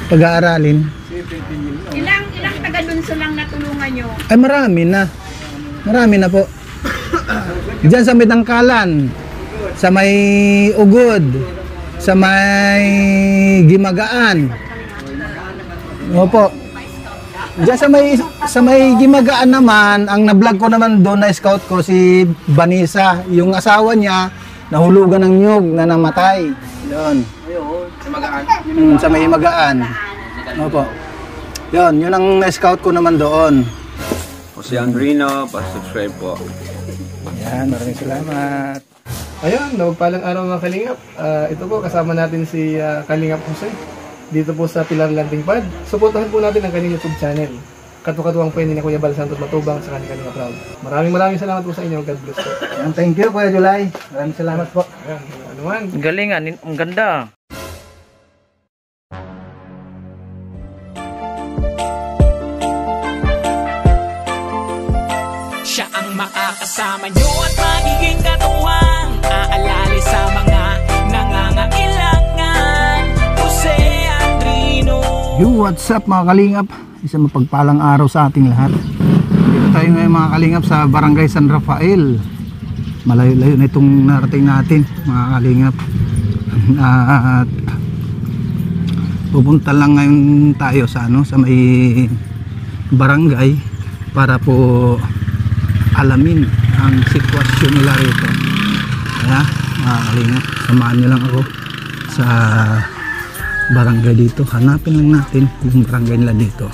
pag-aaralin. Ilang taga-Lunso lang natulungan nyo? Ay marami na. Marami na po. Diyan sa Mitangkalan, sa may Ugod, sa may Gimagaan. Opo. Diyan sa may Gimagaan naman, ang na-vlog ko naman doon na scout ko si Vanessa, yung asawa niya nahulugan ng nyug na namatay. Yun. Sa Magaan. Sa may Magaan. Opo. Yun ang na-scout ko naman doon. O si Andrino, pa-subscribe po. Yan, maraming salamat. Ayun, palang araw mga Kalingap. Ito po, kasama natin si Kalingap Jose. Dito po sa Pilar Landing Pad. Suportahan po natin ang kanyang YouTube channel. Katuwang po yun ni Kuya Bal Santos Matubang sa kanyang proud. Maraming salamat po sa inyo. God bless po. Thank you, Kuya July. Maraming salamat po. Ayan, ano man. Galingan, ang ganda. Siya ang makakasama nyo at magiging katuwang aalali sa mga nangangailangan. Jose Andrino. Yo, what's up mga Kalingap? Isang mapagpalang araw sa ating lahat. Dito tayo ngayon mga Kalingap sa Barangay San Rafael. Malayo-layo na itong narating natin mga Kalingap. At pupunta lang ngayon tayo sa sa may barangay para po alamin ang sitwasyon nila rito. Kaya mga Kalingap, samahan nyo lang ako sa barangay dito. Hanapin lang natin yung barangay nila dito.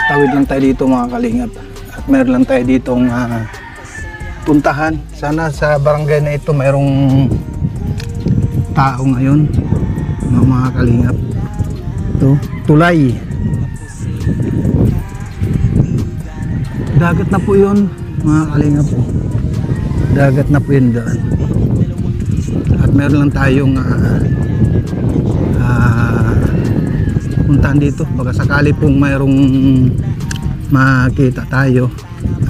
Tawid lang tayo dito mga Kalingap. At meron lang tayo ditong puntahan. Sana sa barangay na ito mayroong tao ngayon mga Kalingap. Ito, tulay. Dagat na po yun mga Kalingap po. Dagat na po yun doon. At meron lang tayong puntahan dito. Baka sakali pong mayroong makita tayo.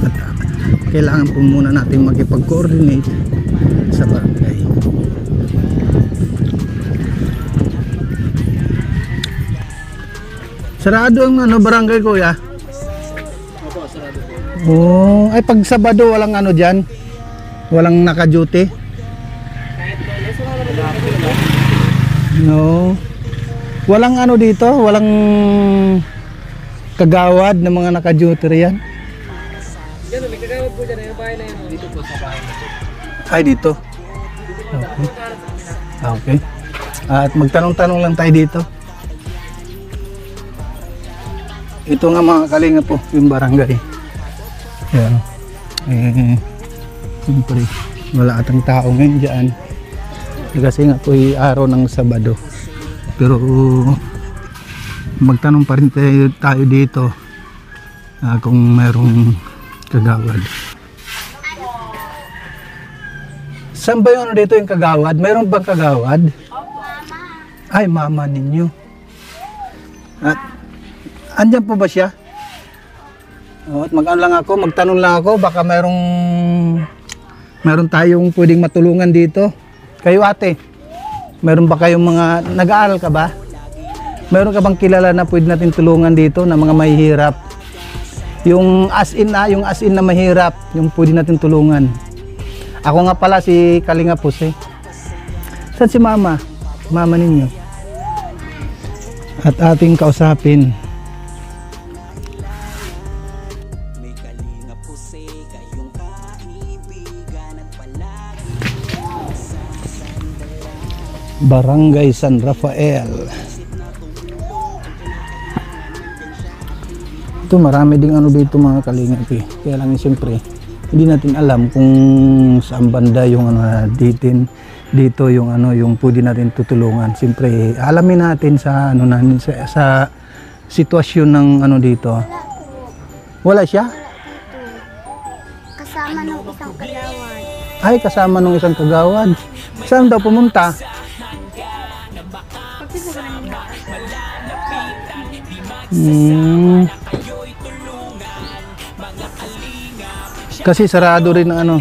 At kailangan po muna natin makipag-coordinate sa barangay. Sarado ang barangay kuya? Opo, sarado po. Oh, ay pag Sabado walang dyan? Walang naka-duty? No. Walang dito? Walang kagawad ng mga naka-duty riyan? Diyan, may kagawad po dyan. Yung bahay na yun. Dito po sa bahay na. Ay, dito. Okay. Okay. At magtanong-tanong lang tayo dito. Ito nga mga Kalingap po, yung barangay. Yan. Siyempre, wala atang tao ngayon dyan. Kasi nga po araw ng Sabado. Pero magtanong pa rin tayo dito kung mayroong kagawad. Saan ba yung dito yung kagawad? Mayroon bang kagawad? Ay, mama ninyo. At andyan po ba siya? At magtanong lang ako, baka mayroon tayong pwedeng matulungan dito. Kayo ate, meron ba kayong mga, nag-aaral ka ba? Meron ka bang kilala na pwede natin tulungan dito na mga mahihirap? Yung as in na mahirap, yung pwede natin tulungan. Ako nga pala si Kalingap Jose. Saan si mama? Mama ninyo. At ating kausapin. Barangay San Rafael. Ito marami ding dito mga Kalingap eh. Kaya lang siyempre hindi natin alam kung saan banda yung dito yung yung pwede natin tutulungan. Siyempre alamin natin sa sa sitwasyon ng dito. Wala siya? Kasama ng isang kagawad. Ay, kasama ng isang kagawad. Saan daw pumunta? Kasi sarado rin ang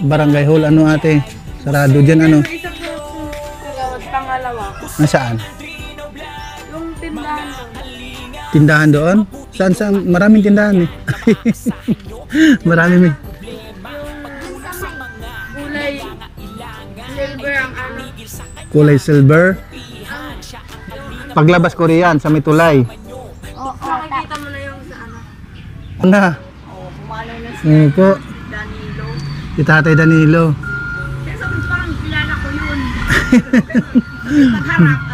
barangay hall ate. Sarado diyan pangalawa. Nasaan? Yung tindahan doon. Tindahan doon? Saan? Maraming tindahan eh. Marami. Kulay silver ang ano. Kulay silver. Paglabas ko riyan sa may tulay. Oo, nakikita mo na yung sa ano. Na. Pumalay na si Oo po. Danilo. Si Tatay Danilo. Kaya sabi ko parang kilala ko yun.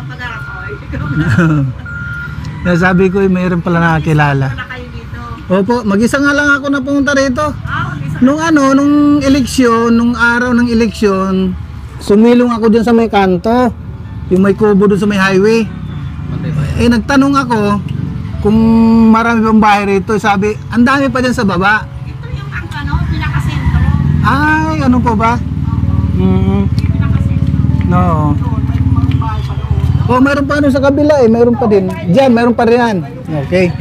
Pagharap ko. Ikaw na. Kaya sabi ko, mayroon pala nakakilala. Wala kayo dito. Opo, mag-isa nga lang ako na pumunta rito. Isa. Nung eleksyon, nung araw ng eleksyon, sumilong ako dyan sa may kanto. Yung may kubo dun sa may highway. Eh, nagtanong ako kung marami bang bahay rito. Sabi, ang dami pa dyan sa baba. Ito yung ang ano, pinakasentro. Ay, ano po ba? Pinakasentro. No. Doon, may mga bahay pa doon. Oh, mayroon pa ano sa kabila eh. Mayroon pa din. Diyan, mayroon pa rin yan. Okay.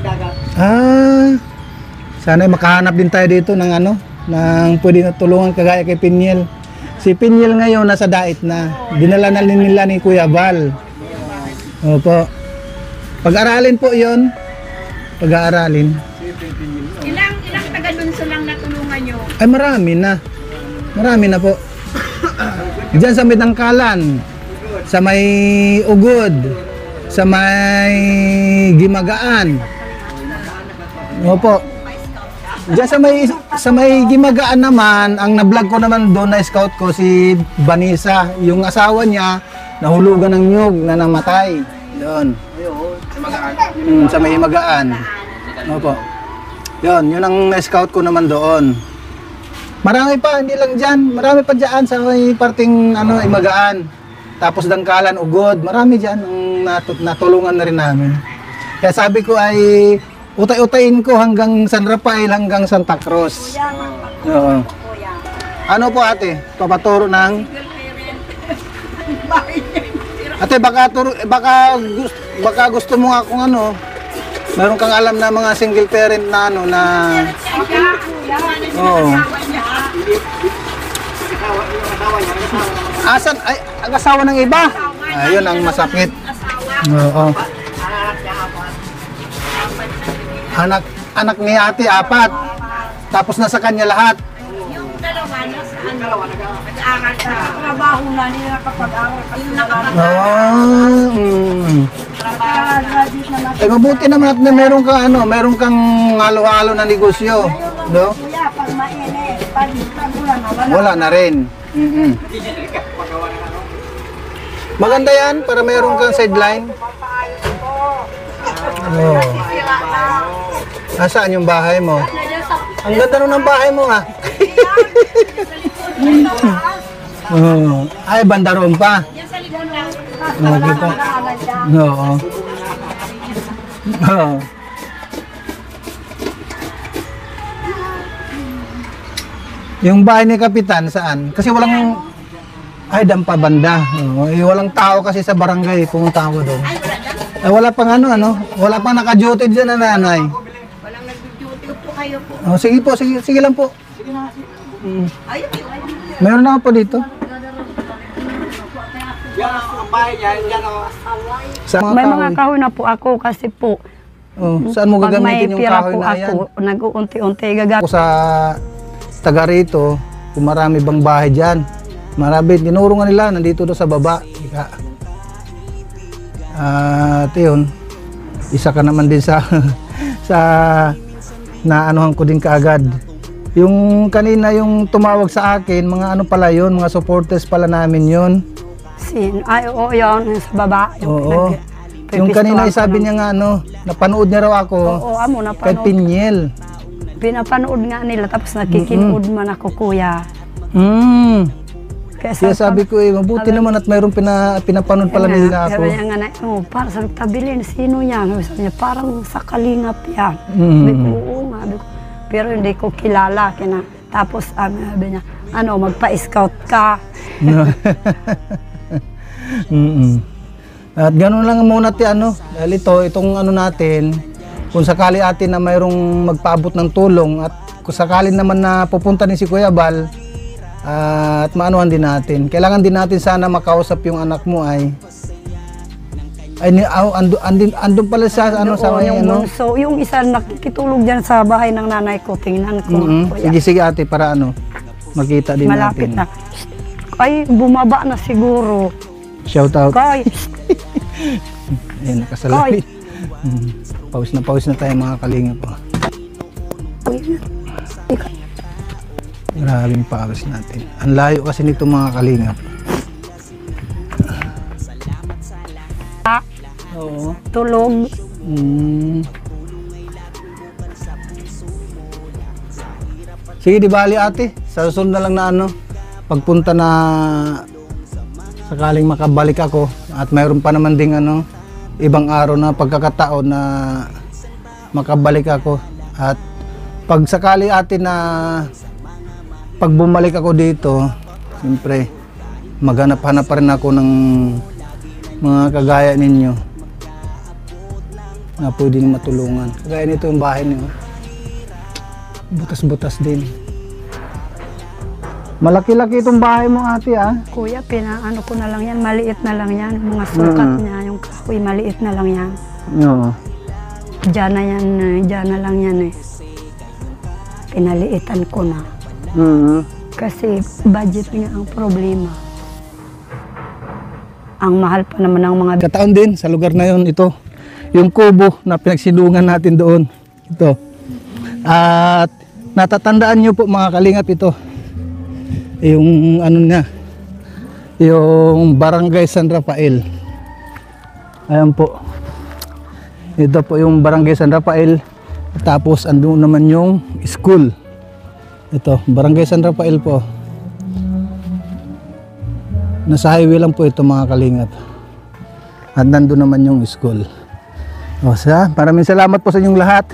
Dagat. Sana makahanap din tayo dito ng ano, ng pwede na tulungan kagaya kay Pinyel. Si Pinyel ngayon nasa Dait na. Dinala na nila ni Kuya Val. Opo. Pag-aralin po 'yon. Pag-aaralin. Ilang taga-lunso lang natulungan nyo? Ay marami na. Marami na po. Diyan sa Mitangkalan, sa may Ugod, sa may Gimagaan. Opo. Diyan sa may Gimagaan naman, ang na-vlog ko naman doon na scout ko si Vanessa, yung asawa niya nahulugan ng nyug na namatay. Doon. Sa may Magaan. Opo. Yun ang na-scout ko naman doon. Marami pa, hindi lang dyan. Marami pa dyan sa may parting Imagaan. Tapos Dangkalan, Ugod. Marami dyan ang natulungan na rin namin. Kaya sabi ko ay utay-utayin ko hanggang San Rafael, hanggang Santa Cruz. Oo. Ano po ate? Papaturo ng... Ate, baka gusto mo nga kung meron kang alam na mga single parent na na... Oo. Asan? Ay, ang asawa ng iba? Ayun ang masakit. Oo. Anak ni ate, 4. Tapos nasa kanya lahat. Yung dalawa, nasaan? Nag-aaral sa trabaho na nila kapag-aaral. Yung Eh mabuti naman at meron kang meron kang halo-halo na negosyo, no? Kuya, pag mainit, pag ulan na, Wala na rin. Maganda yan para meron kang sideline. Oh. Nasaan yung bahay mo? Ang ganda nun ng bahay mo ah. Oh. Ay, bandaron pa. Yan sa likod lang. Okay po. Oo. Oo. Yung bahay ni Kapitan, saan? Kasi walang... Ay, dampa banda. Oo. Walang tao kasi sa barangay. Pumunta ako doon. Wala pang wala pang naka-duty dyan na nanay. Walang nag-duty po kayo po. Oh, sige po, sige lang po. Ayun. Meron na po dito. Sa May mga kahoy na po ako kasi po. Oh, saan mo Pag may gagamitin yung pira kahoy po na yan? ako, nag-uunti-unti gagamit. Ako sa taga rito, kung marami bang bahay dyan. Marami, tinuro nga nila, nandito doon sa baba. At yun, isa ka naman din sa naanuhan ko din kaagad. Yung kanina yung tumawag sa akin, mga pala yun, mga supporters pala namin yun. Ay, oo, yun, sa baba. Oo. Yung kanina sabi niya nga napanood niya raw ako. Oo, amo kay napanood. Pinyel. Pinapanood nga nila, tapos nakikinood man ako, kuya. Kaya sabi ko mabuti naman at mayroong pinapanood pala nila ako. Sabi niya nga para sa tabilin, sino niya? Sabi niya, parang sa Kalingap yan. Mm. Sabi ko, oo nga. Pero hindi ko kilala. Tapos sabi niya, magpa-scout ka. At gano'n lang muna dahil itong natin, kung sakali atin na mayroong magpaabot ng tulong at kung sakali naman na pupunta ni si Kuya Bal, At maanuhan din natin. Kailangan din natin sana makausap yung anak mo ay andun pala sa sa Doon, may yung bunso, yung isa nakikitulog dyan sa bahay ng nanay ko, tingnan ko. Kuya. Sige ate, para makita din Malapit natin. na. Ay, bumaba na siguro. Shout out. Kay, Ayan, nakasalamin. Pawis na tayo mga kalinga po. Maraming pawis natin. Ang layo kasi nito mga kalinga. Oo. tulog. Sige, di bali ate. Sa susunod na lang na pagpunta na sakaling makabalik ako at mayroon pa naman ding ibang araw na pagkakataon na makabalik ako. At pag sakali ate na pag bumalik ako dito, siyempre maghanap-hanap pa rin ako ng mga kagaya ninyo na pwede matulungan. Kagaya nito yung bahay niyo. Butas-butas din. Malaki-laki itong bahay mo ate Kuya, pinaano ko na lang yan, maliit na lang yan. Mga sukat niya, yung kahoy, maliit na lang yan. Oo. Diyan na yan, diyan na lang yan eh. Pinaliitan ko na. Kasi budget nga ang problema. Ang mahal pa naman ng mga... Kataon din sa lugar na yon ito. Yung kubo na pinagsilungan natin doon. Ito. At natatandaan nyo po mga kalingap ito. Yung yung Barangay San Rafael. Ayan po. Ito po yung Barangay San Rafael. Tapos andun naman yung school. Ito, Barangay San Rafael po. Nasa highway lang po ito mga kalingap. At nandun naman yung school. Maraming salamat po sa inyong lahat.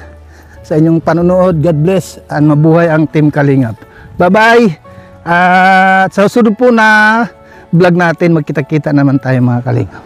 Sa inyong panonood. God bless. At mabuhay ang Team Kalingap. Bye-bye! At sa susunod po na vlog natin, magkita-kita naman tayo mga Kalingap.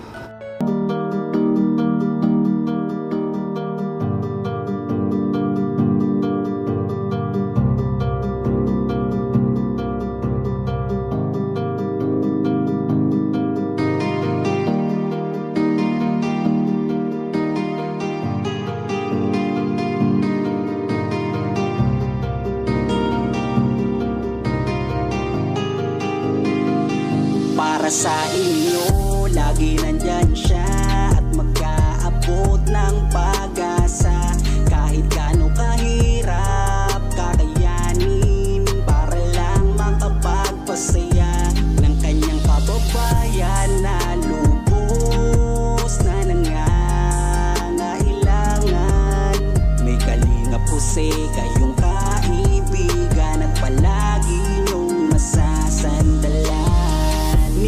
Para sa inyo, lagi nandyan siya at mag-aabot ng pag-asa. Kahit gaano kahirap, kakayanin para lang makapagpasaya ng kanyang kababayan na lubos na nangangailangan. May Kalingap Jose, kayong kaibigan at palagi niyong masasandalan.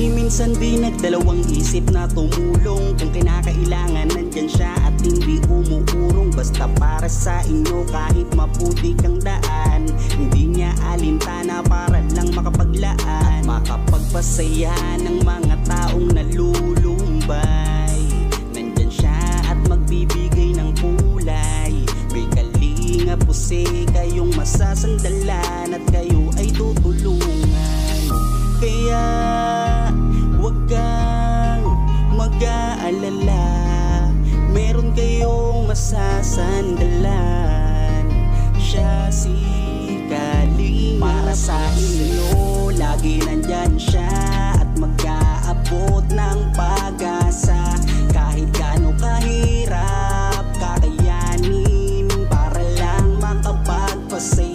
Minsan di nagdalawang isip na tumulong. Kung kinakailangan nandyan siya at hindi umuurong. Basta para sa inyo kahit maputik ang daan, hindi niya alintana para lang makapaglaan, makapagpasaya ng mga taong nalulumbay. Nandyan siya at magbibigay ng kulay. May Kalingap Jose, kayong masasandalan at kayo ay tutulungan. Kaya huwag kang mag-aalala, meron kayong masasandalan. Siya si Kalingap. Para sa inyo, lagi nandyan siya at mag-aabot ng pag-asa. Kahit gaano kahirap, kakayanin para lang makapagpasaya